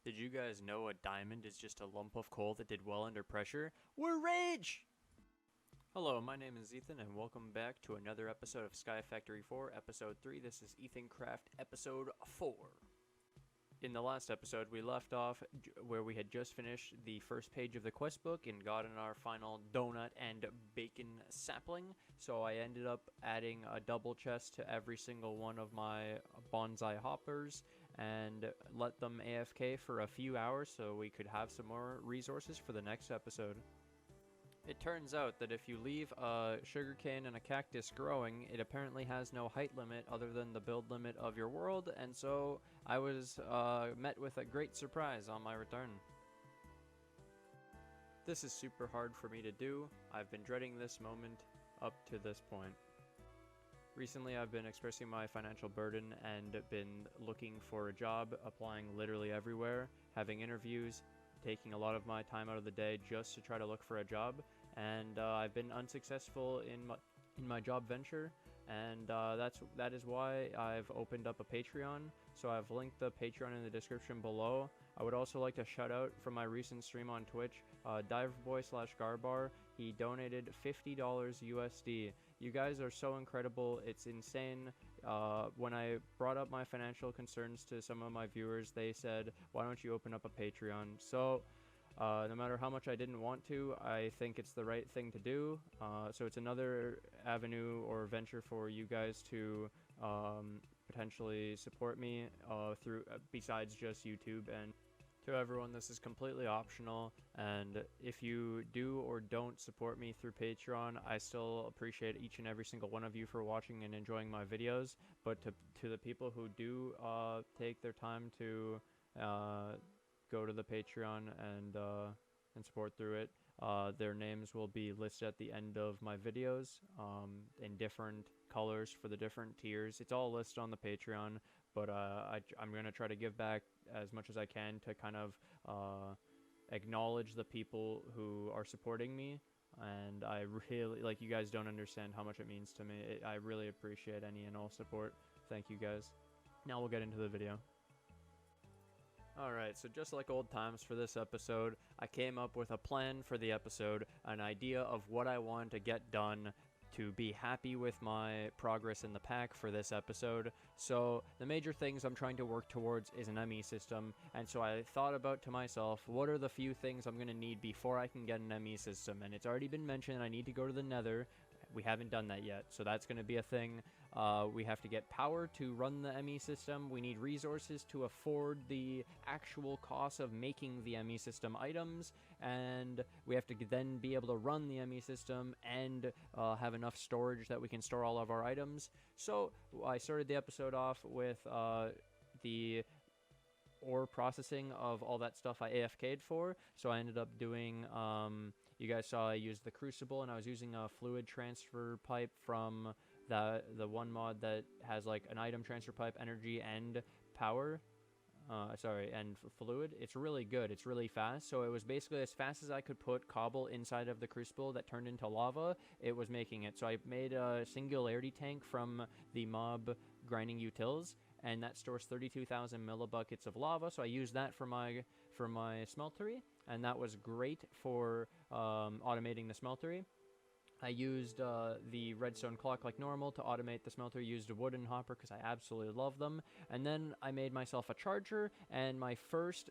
Did you guys know a diamond is just a lump of coal that did well under pressure? We're rich! Hello, my name is Ethan, and welcome back to another episode of Skyfactory 4, Episode 3. This is EthanCraft, Episode 4. In the last episode, we left off where we had just finished the first page of the quest book and gotten our final donut and bacon sapling. So I ended up adding a double chest to every single one of my bonsai hoppers and let them AFK for a few hours so we could have some more resources for the next episode. It turns out that if you leave a sugarcane and a cactus growing, it apparently has no height limit other than the build limit of your world, and so I was met with a great surprise on my return. This is super hard for me to do. I've been dreading this moment up to this point. Recently, I've been expressing my financial burden and been looking for a job, applying literally everywhere, having interviews, taking a lot of my time out of the day just to try to look for a job, and I've been unsuccessful in my job venture, and that is why I've opened up a Patreon. So I've linked the Patreon in the description below. I would also like to shout out from my recent stream on Twitch, Diverboy/Garbar. He donated $50 USD. You guys are so incredible. It's insane. When I brought up my financial concerns to some of my viewers, they said, why don't you open up a Patreon? So no matter how much I didn't want to, I think it's the right thing to do. So it's another avenue or venture for you guys to potentially support me through besides just YouTube. And to everyone, this is completely optional, and if you do or don't support me through Patreon, I still appreciate each and every single one of you for watching and enjoying my videos. But to the people who do take their time to go to the Patreon and support through it, their names will be listed at the end of my videos in different colors for the different tiers. It's all listed on the Patreon, but I'm going to try to give back as much as I can to kind of acknowledge the people who are supporting me. And I really, like, you guys don't understand how much it means to me. I really appreciate any and all support. Thank you guys. Now we'll get into the video. Alright, so just like old times for this episode, I came up with a plan for the episode, an idea of what I want to get done to be happy with my progress in the pack for this episode. So the major things I'm trying to work towards is an ME system, and so I thought about to myself, what are the few things I'm going to need before I can get an ME system? And it's already been mentioned, I need to go to the Nether. We haven't done that yet, so that's going to be a thing. We have to get power to run the ME system. We need resources to afford the actual cost of making the ME system items, and we have to then be able to run the ME system and have enough storage that we can store all of our items. So I started the episode off with the ore processing of all that stuff I AFK'd for. So I ended up doing, you guys saw I used the crucible, and I was using a fluid transfer pipe from the one mod that has like an item transfer pipe, energy, and power. And fluid. It's really good. It's really fast. So it was basically as fast as I could put cobble inside of the crucible that turned into lava, it was making it. So I made a singularity tank from the mob grinding utils, and that stores 32,000 millibuckets of lava. So I used that for my smeltery, and that was great for automating the smeltery. I used the redstone clock like normal to automate the smelter, used a wooden hopper because I absolutely love them, and then I made myself a charger and my first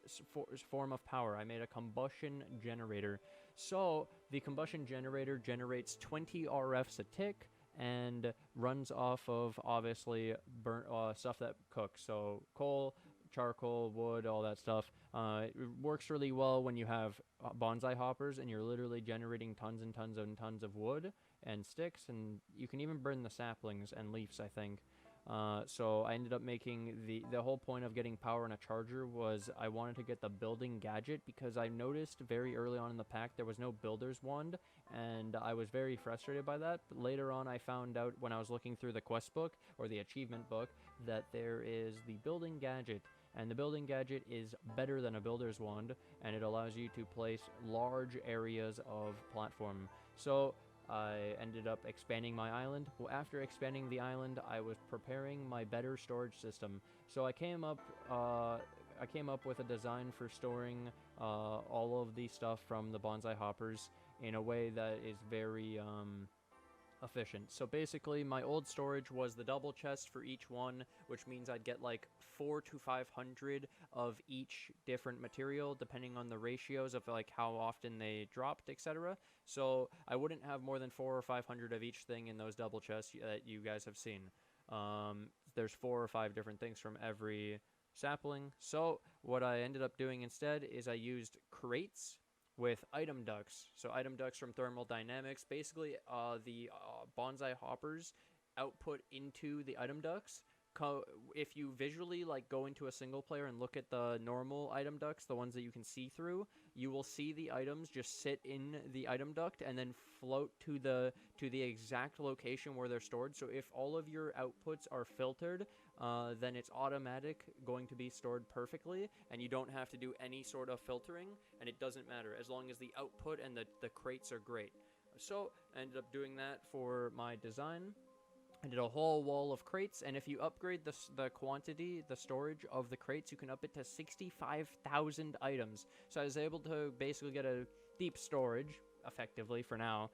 form of power. I made a combustion generator. So the combustion generator generates 20 RFs a tick and runs off of, obviously, burnt stuff that cooks, so coal, charcoal, wood, all that stuff. It works really well when you have bonsai hoppers and you're literally generating tons and tons and tons of wood and sticks, and you can even burn the saplings and leaves, I think. So I ended up making the whole point of getting power in a charger was I wanted to get the building gadget, because I noticed very early on in the pack there was no builder's wand, and I was very frustrated by that. But later on I found out when I was looking through the quest book or the achievement book that there is the building gadget, and the building gadget is better than a builder's wand, and it allows you to place large areas of platform. So I ended up expanding my island. Well, after expanding the island, I was preparing my better storage system. So I came up I came up with a design for storing all of the stuff from the bonsai hoppers in a way that is very efficient. So basically, my old storage was the double chest for each one, which means I'd get like 400 to 500 of each different material, depending on the ratios of like how often they dropped, etc. So I wouldn't have more than 400 or 500 of each thing in those double chests that you guys have seen. There's 4 or 5 different things from every sapling. So what I ended up doing instead is I used crates with item ducts. So item ducts from Thermal Dynamics, basically the bonsai hoppers output into the item ducts. If you visually like go into a single player and look at the normal item ducts, the ones that you can see through, you will see the items just sit in the item duct and then float to the exact location where they're stored. So if all of your outputs are filtered, then it's automatic going to be stored perfectly, and you don't have to do any sort of filtering, and it doesn't matter as long as the output and the crates are great. So I ended up doing that for my design. I did a whole wall of crates, and if you upgrade the quantity, the storage of the crates, you can up it to 65,000 items. So I was able to basically get a deep storage, effectively, for now,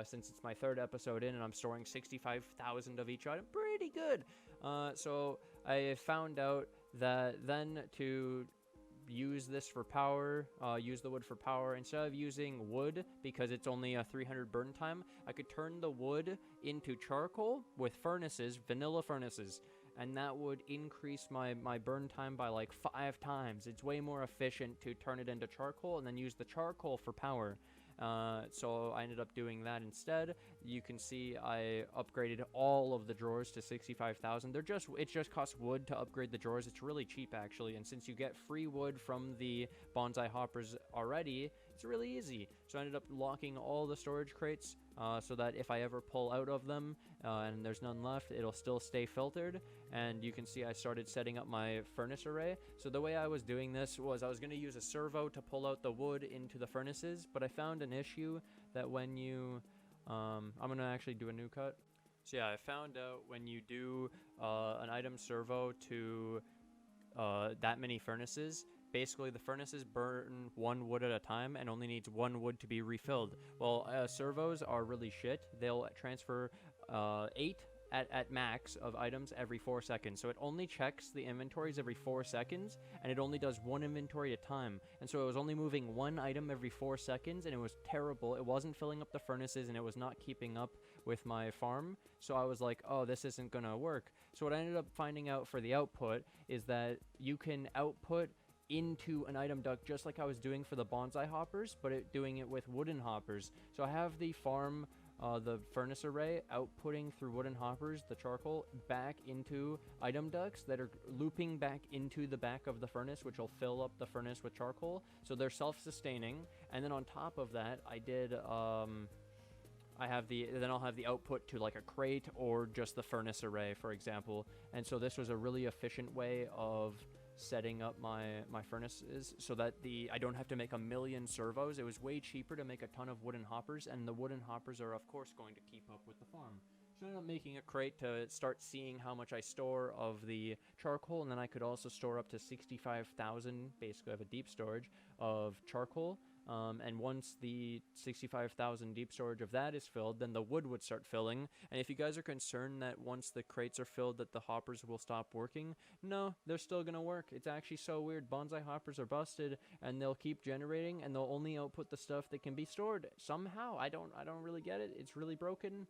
since it's my 3rd episode in, and I'm storing 65,000 of each item. Pretty good! So I found out that then to use this for power, use the wood for power, instead of using wood, because it's only a 300 burn time, I could turn the wood into charcoal with furnaces, vanilla furnaces, and that would increase my burn time by like 5 times. It's way more efficient to turn it into charcoal and then use the charcoal for power. So I ended up doing that instead. You can see I upgraded all of the drawers to 65,000. It just costs wood to upgrade the drawers. It's really cheap actually, and since you get free wood from the bonsai hoppers already, it's really easy. So I ended up locking all the storage crates so that if I ever pull out of them and there's none left, it'll still stay filtered. And you can see I started setting up my furnace array. So the way I was doing this was I was going to use a servo to pull out the wood into the furnaces, but I found an issue that when you I'm going to actually do a new cut. So yeah, I found out when you do an item servo to that many furnaces, basically the furnaces burn 1 wood at a time and only needs 1 wood to be refilled. Well, servos are really shit. They'll transfer 8 at max of items every 4 seconds. So it only checks the inventories every 4 seconds, and it only does 1 inventory at a time. And so it was only moving 1 item every 4 seconds, and it was terrible. It wasn't filling up the furnaces, and it was not keeping up with my farm. So I was like, oh, this isn't gonna work. So what I ended up finding out for the output is that you can output into an item duct just like I was doing for the bonsai hoppers, but doing it with wooden hoppers. So I have the farm, the furnace array outputting through wooden hoppers, the charcoal, back into item ducts that are looping back into the back of the furnace, which will fill up the furnace with charcoal. So they're self-sustaining. And then on top of that, I did, then I'll have the output to like a crate or just the furnace array, for example. And so this was a really efficient way of setting up my furnaces so that I don't have to make a million servos. It was way cheaper to make a ton of wooden hoppers, and the wooden hoppers are of course going to keep up with the farm. So I ended up making a crate to start seeing how much I store of the charcoal, and then I could also store up to 65,000, basically I have a deep storage of charcoal. And once the 65,000 deep storage of that is filled, then the wood would start filling. And if you guys are concerned that once the crates are filled that the hoppers will stop working, no, they're still gonna work. It's actually so weird. Bonsai hoppers are busted, and they'll keep generating, and they'll only output the stuff that can be stored somehow. I don't really get it. It's really broken.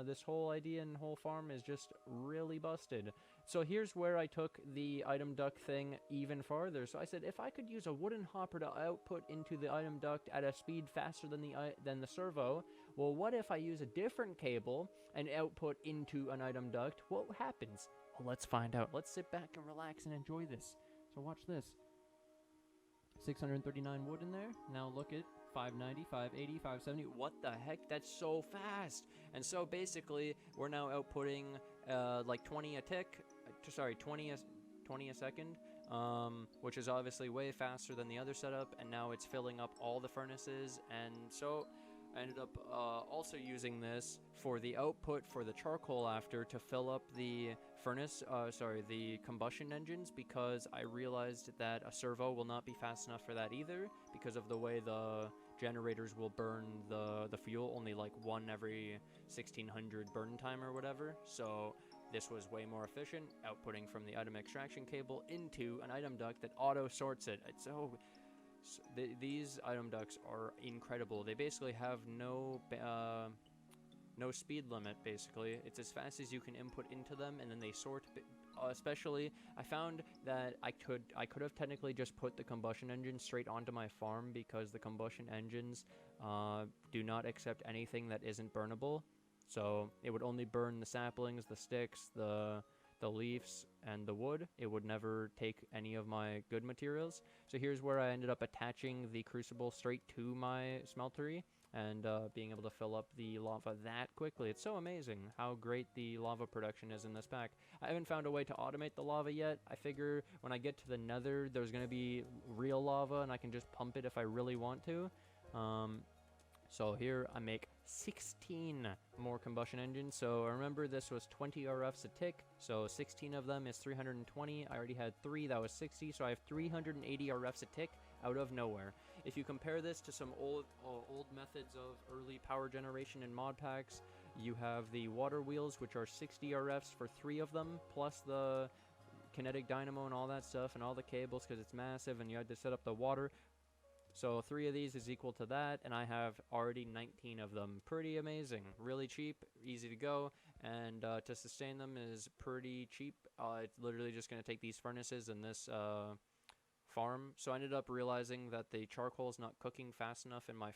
This whole idea and whole farm is just really busted. So here's where I took the item duct thing even farther. So I said, if I could use a wooden hopper to output into the item duct at a speed faster than the servo, well, what if I use a different cable and output into an item duct? What happens? Well, let's find out. Let's sit back and relax and enjoy this. So watch this. 639 wood in there. Now look at 590, 580, 570. What the heck? That's so fast. And so basically, we're now outputting like 20 a tick. Sorry, 20 a second. Which is obviously way faster than the other setup. And now it's filling up all the furnaces. And so I ended up also using this for the output for the charcoal after to fill up the the combustion engines, because I realized that a servo will not be fast enough for that either, because of the way the generators will burn the fuel, only like one every 1600 burn time or whatever. So this was way more efficient, outputting from the item extraction cable into an item duct that auto sorts it. It's these item ducts are incredible. They basically have no speed limit, basically. It's as fast as you can input into them, and then they sort. Especially, I found that I could have technically just put the combustion engine straight onto my farm, because the combustion engines do not accept anything that isn't burnable. So it would only burn the saplings, the sticks, the leaves, and the wood. It would never take any of my good materials. So here's where I ended up attaching the crucible straight to my smeltery, and being able to fill up the lava that quickly. It's so amazing how great the lava production is in this pack. I haven't found a way to automate the lava yet. I figure when I get to the nether, there's going to be real lava, and I can just pump it if I really want to. So here I make 16 more combustion engines. So remember, this was 20 RFs a tick, so 16 of them is 320. I already had 3, that was 60, so I have 380 RFs a tick out of nowhere. If you compare this to some old methods of early power generation in mod packs, you have the water wheels, which are 60 RFs for 3 of them, plus the kinetic dynamo and all that stuff, and all the cables, because it's massive, and you had to set up the water. So 3 of these is equal to that, and I have already 19 of them. Pretty amazing. Really cheap, easy to go, and to sustain them is pretty cheap. It's literally just going to take these furnaces and this farm. So I ended up realizing that the charcoal is not cooking fast enough in my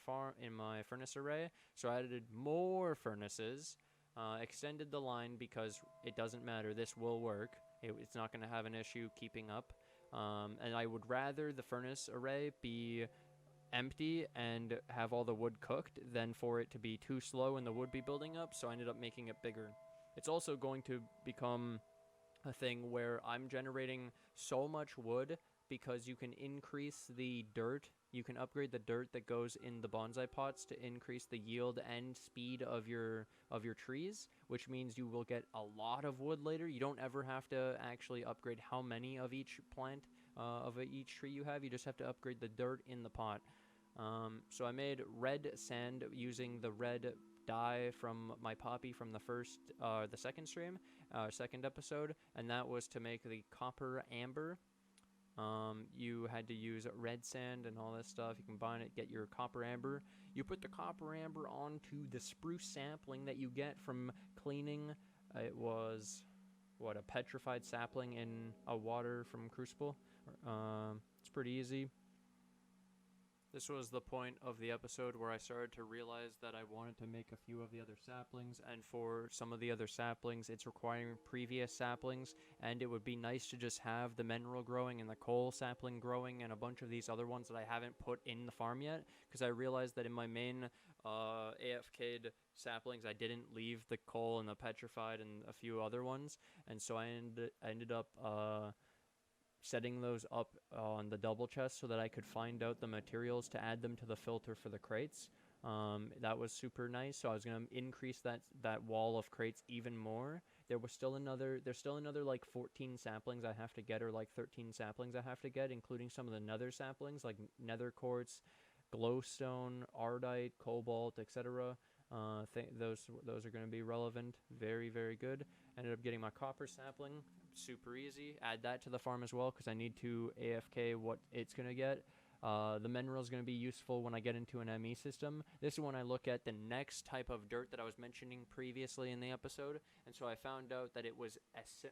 furnace array, so I added more furnaces, extended the line, because it doesn't matter, this will work. It's not going to have an issue keeping up. And I would rather the furnace array be empty and have all the wood cooked than for it to be too slow and the wood be building up, so I ended up making it bigger. It's also going to become a thing where I'm generating so much wood, because you can increase the dirt. You can upgrade the dirt that goes in the bonsai pots to increase the yield and speed of your trees, which means you will get a lot of wood later. You don't ever have to actually upgrade how many of each plant of each tree you have. You just have to upgrade the dirt in the pot. So I made red sand using the red dye from my poppy from the second episode, and that was to make the copper amber. You had to use red sand and all this stuff. You combine it, get your copper amber. You put the copper amber onto the spruce sapling that you get from cleaning. It was, a petrified sapling in a water from Crucible. It's pretty easy. This was the point of the episode where I started to realize that I wanted to make a few of the other saplings, and for some of the other saplings, it's requiring previous saplings, and it would be nice to just have the mineral growing and the coal sapling growing and a bunch of these other ones that I haven't put in the farm yet, because I realized that in my main AFK'd saplings, I didn't leave the coal and the petrified and a few other ones, and so I ended up setting those up on the double chest so that I could find out the materials to add them to the filter for the crates. That was super nice. So I was going to increase that wall of crates even more. There's still another like 14 saplings I have to get, or like 13 saplings I have to get, including some of the nether saplings like nether quartz, glowstone, ardite, cobalt, etc. Those are going to be relevant. Very, very good. Ended up getting my copper sapling. Super easy. Add that to the farm as well, because I need to AFK what it's going to get. The mineral is going to be useful when I get into an ME system. This is when I look at the next type of dirt that I was mentioning previously in the episode, and so I found out that it was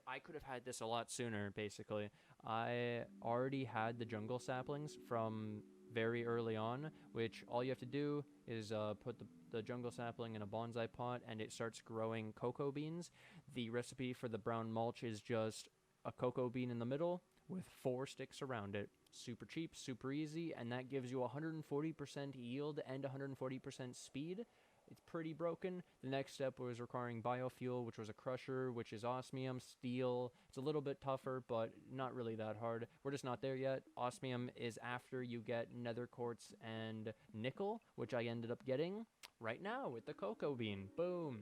I could have had this a lot sooner, basically. I already had the jungle saplings from very early on, which all you have to do is put the jungle sapling in a bonsai pot, and it starts growing cocoa beans. The recipe for the brown mulch is just a cocoa bean in the middle with 4 sticks around it. Super cheap, super easy, and that gives you 140% yield and 140% speed. it's pretty broken. The next step was requiring biofuel, which was a crusher, which is osmium, steel. It's a little bit tougher, but not really that hard. We're just not there yet. Osmium is after you get nether quartz and nickel, which I ended up getting right now with the cocoa bean. Boom.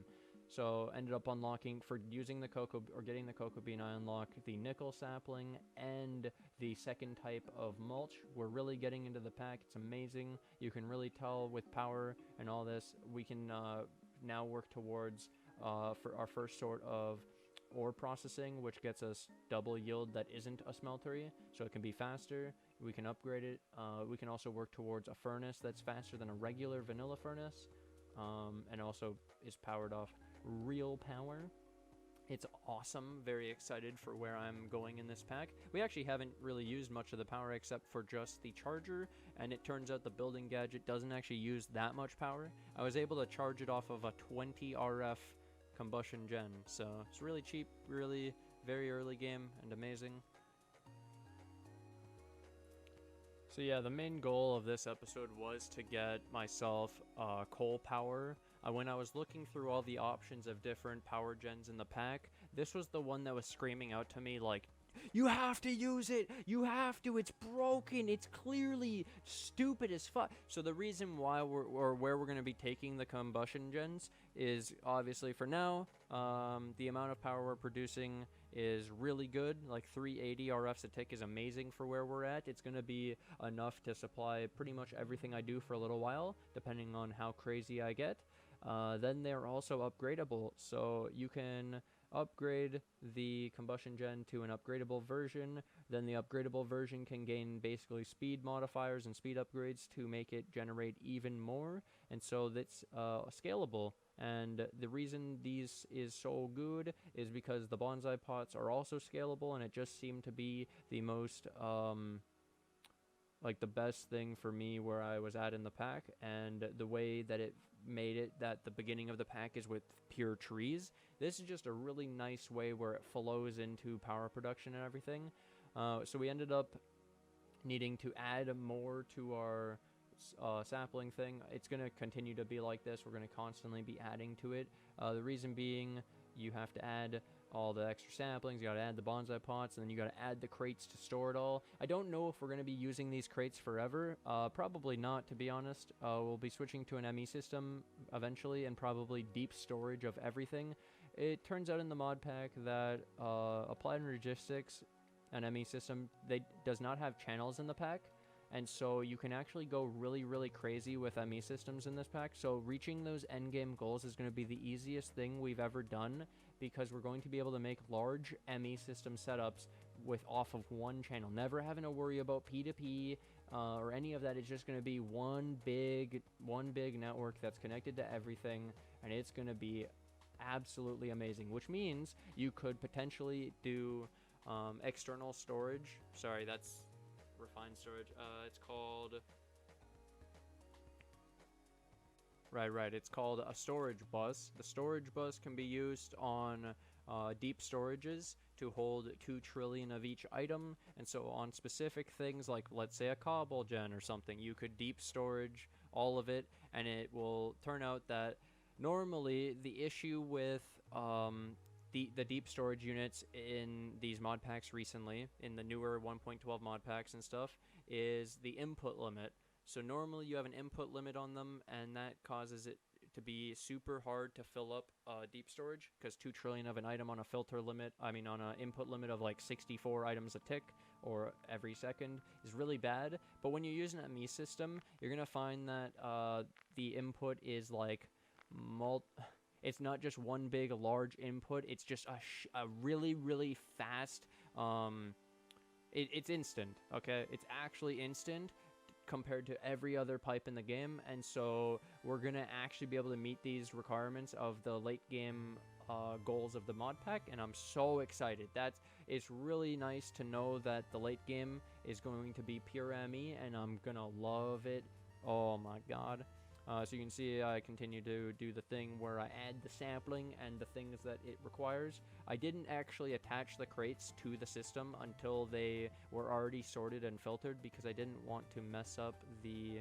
So ended up unlocking, for using the cocoa, or getting the cocoa bean, I unlocked the nickel sapling and the second type of mulch. We're really getting into the pack. It's amazing. You can really tell with power and all this, we can now work towards for our first sort of ore processing, which gets us double yield that isn't a smeltery, so it can be faster. We can upgrade it. We can also work towards a furnace that's faster than a regular vanilla furnace, and also is powered off real power. It's awesome. Very excited for where I'm going in this pack. We actually haven't really used much of the power except for just the charger, and it turns out the building gadget doesn't actually use that much power. I was able to charge it off of a 20 RF combustion gen, so it's really cheap, really very early game, and amazing. So yeah, the main goal of this episode was to get myself coal power. When I was looking through all the options of different power gens in the pack, this was the one that was screaming out to me like, you have to use it! You have to! It's broken! It's clearly stupid as fuck! So the reason why where we're going to be taking the combustion gens is, obviously for now, the amount of power we're producing is really good. Like 380 RFs a tick is amazing for where we're at. It's going to be enough to supply pretty much everything I do for a little while, depending on how crazy I get. Then they're also upgradable, so you can upgrade the combustion gen to an upgradable version. Then the upgradable version can gain basically speed modifiers and speed upgrades to make it generate even more, and so that's scalable. And the reason these is so good is because the bonsai pots are also scalable, and it just seemed to be the most like the best thing for me where I was at in the pack. And the way that it made it that the beginning of the pack is with pure trees, this is just a really nice way where it flows into power production and everything. So we ended up needing to add more to our sapling thing. It's going to continue to be like this. We're going to constantly be adding to it. The reason being, you have to add all the extra saplings, you got to add the bonsai pots, and then you got to add the crates to store it all. I don't know if we're going to be using these crates forever. Probably not, to be honest. We'll be switching to an ME system eventually, and probably deep storage of everything. It turns out in the mod pack that Applied Logistics, an ME system, does not have channels in the pack. And so you can actually go really, really crazy with ME systems in this pack. So reaching those endgame goals is going to be the easiest thing we've ever done, because we're going to be able to make large ME system setups with off of one channel. Never having to worry about P2P or any of that. It's just going to be one big network that's connected to everything, and it's going to be absolutely amazing, which means you could potentially do external storage. Sorry, that's refined storage. It's called right it's called a storage bus. The storage bus can be used on deep storages to hold 2 trillion of each item, and so on specific things like, let's say, a cobble gen or something, you could deep storage all of it, and it will turn out that normally the issue with the deep storage units in these mod packs recently, in the newer 1.12 mod packs and stuff, is the input limit. So normally you have an input limit on them, and that causes it to be super hard to fill up deep storage, because 2 trillion of an item on a filter limit, on an input limit of like 64 items a tick or every second is really bad. But when you use an ME system, you're going to find that the input is like it's not just one big large input, it's just a really, really fast, it's instant, okay? It's actually instant compared to every other pipe in the game, and so we're gonna actually be able to meet these requirements of the late game goals of the mod pack, and I'm so excited. It's really nice to know that the late game is going to be pure ME, and I'm gonna love it. Oh my god. So you can see I continue to do the thing where I add the sampling and the things that it requires. I didn't actually attach the crates to the system until they were already sorted and filtered, because I didn't want to mess up the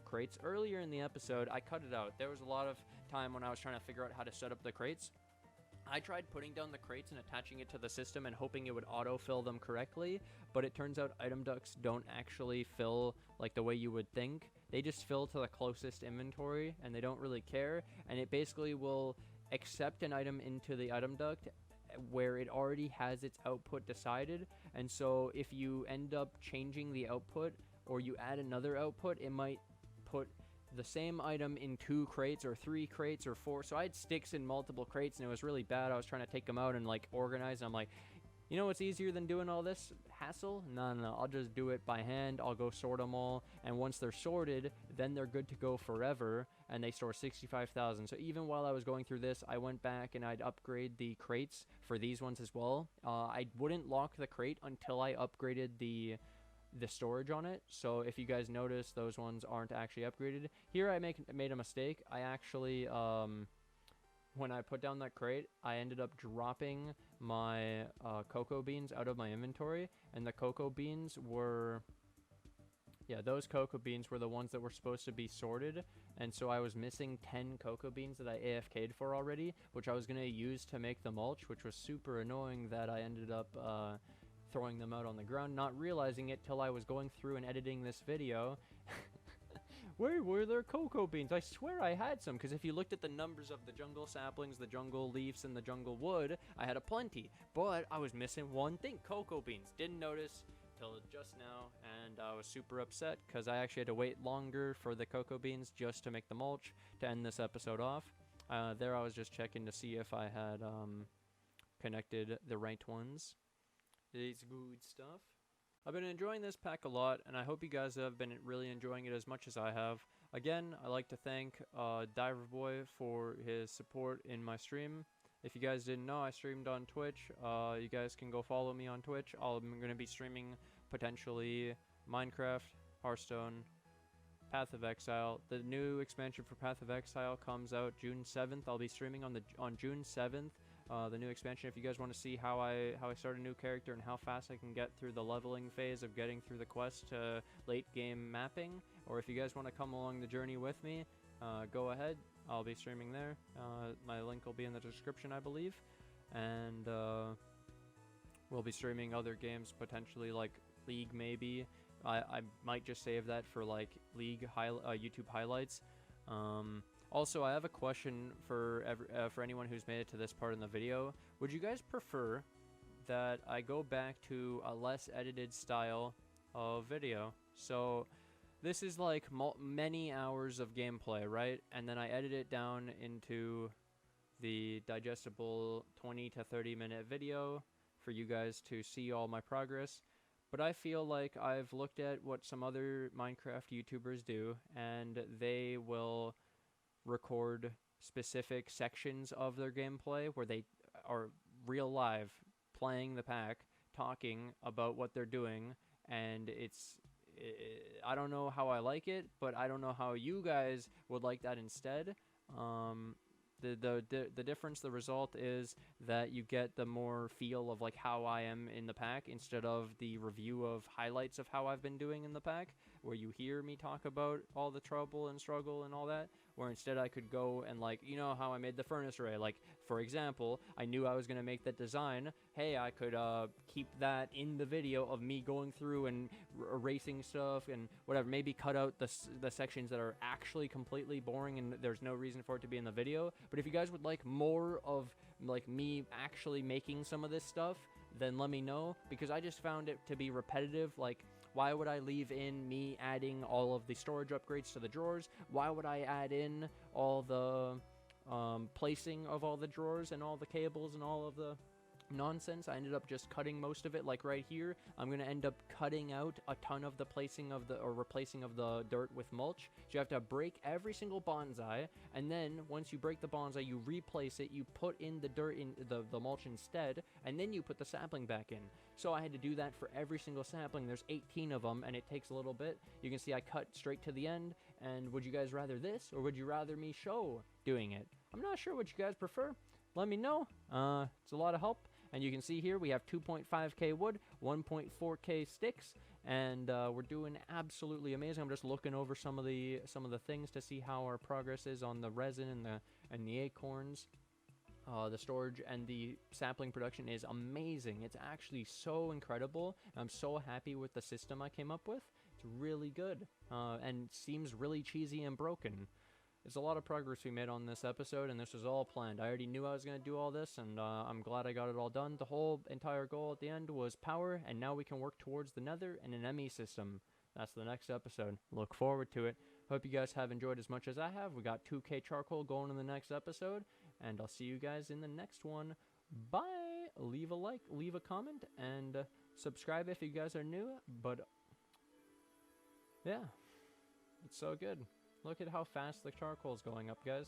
crates. Earlier in the episode, I cut it out. There was a lot of time when I was trying to figure out how to set up the crates. I tried putting down the crates and attaching it to the system and hoping it would auto-fill them correctly, but it turns out item ducts don't actually fill like the way you would think. They just fill to the closest inventory, and they don't really care, and it basically will accept an item into the item duct where it already has its output decided, and so if you end up changing the output or you add another output, it might put the same item in 2 crates or 3 crates or 4. So I had sticks in multiple crates and it was really bad. I was trying to take them out and like organize, and I'm like, you know what's easier than doing all this hassle? No, I'll just do it by hand. I'll go sort them all, and once they're sorted, then they're good to go forever, and they store 65,000. So even while I was going through this, I went back and I'd upgrade the crates for these ones as well. I wouldn't lock the crate until I upgraded the storage on it. So if you guys notice, those ones aren't actually upgraded. Here I made a mistake. I actually when I put down that crate, I ended up dropping my cocoa beans out of my inventory, and the cocoa beans were, yeah, those cocoa beans were the ones that were supposed to be sorted, and so I was missing 10 cocoa beans that I AFK'd for already, which I was going to use to make the mulch, which was super annoying that I ended up throwing them out on the ground, not realizing it till I was going through and editing this video. Where were there cocoa beans? I swear I had some, because if you looked at the numbers of the jungle saplings, the jungle leaves, and the jungle wood, I had a plenty, but I was missing one thing, cocoa beans. Didn't notice till just now, and I was super upset because I actually had to wait longer for the cocoa beans just to make the mulch to end this episode off. There I was just checking to see if I had connected the right ones. It's good stuff. I've been enjoying this pack a lot, and I hope you guys have been really enjoying it as much as I have. Again, I'd like to thank Diverboy for his support in my stream. If you guys didn't know, I streamed on Twitch. You guys can go follow me on Twitch. I'm going to be streaming potentially Minecraft, Hearthstone, Path of Exile. The new expansion for Path of Exile comes out June 7th. I'll be streaming on June 7th. The new expansion, if you guys want to see how I start a new character and how fast I can get through the leveling phase of getting through the quest to late game mapping, or if you guys want to come along the journey with me, go ahead. I'll be streaming there. My link will be in the description, I believe, and we'll be streaming other games, potentially like League maybe. I might just save that for like League YouTube highlights. Also, I have a question for anyone who's made it to this part in the video. Would you guys prefer that I go back to a less edited style of video? So this is like many hours of gameplay, right? And then I edit it down into the digestible 20 to 30 minute video for you guys to see all my progress. But I feel like I've looked at what some other Minecraft YouTubers do, and they will record specific sections of their gameplay where they are real live playing the pack, talking about what they're doing, and I don't know how I like it, but I don't know how you guys would like that instead. The difference, the result is that you get the more feel of like how I am in the pack instead of the review of highlights of how I've been doing in the pack, where you hear me talk about all the trouble and struggle and all that, where instead I could go and like, you know how I made the furnace array, like for example, I knew I was going to make that design. Hey, I could keep that in the video of me going through and erasing stuff and whatever, maybe cut out the sections that are actually completely boring and there's no reason for it to be in the video. But if you guys would like more of like me actually making some of this stuff, then let me know, because I just found it to be repetitive. Like, why would I leave in me adding all of the storage upgrades to the drawers? Why would I add in all the placing of all the drawers and all the cables and all of the nonsense? I ended up just cutting most of it. Like right here, I'm going to end up cutting out a ton of the placing of or replacing of the dirt with mulch. So you have to break every single bonsai, and then once you break the bonsai, you replace it, you put in the dirt in the mulch instead, and then you put the sapling back in. So I had to do that for every single sapling. There's 18 of them, and it takes a little bit. You can see I cut straight to the end. And would you guys rather this, or would you rather me show doing it? I'm not sure what you guys prefer. Let me know. It's a lot of help. And you can see here we have 2.5k wood, 1.4k sticks, and we're doing absolutely amazing. I'm just looking over some of the things to see how our progress is on the resin and the acorns. The storage and the sapling production is amazing. It's actually so incredible. I'm so happy with the system I came up with. It's really good, and seems really cheesy and broken. There's a lot of progress we made on this episode, and this was all planned. I already knew I was going to do all this, and I'm glad I got it all done. The whole entire goal at the end was power, and now we can work towards the nether and an ME system. That's the next episode. Look forward to it. Hope you guys have enjoyed as much as I have. We got 2K charcoal going in the next episode, and I'll see you guys in the next one. Bye! Leave a like, leave a comment, and subscribe if you guys are new. But yeah, it's so good. Look at how fast the charcoal is going up, guys.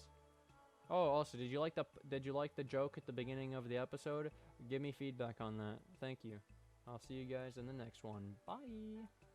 Oh, also, did you like the joke at the beginning of the episode? Give me feedback on that. Thank you. I'll see you guys in the next one. Bye!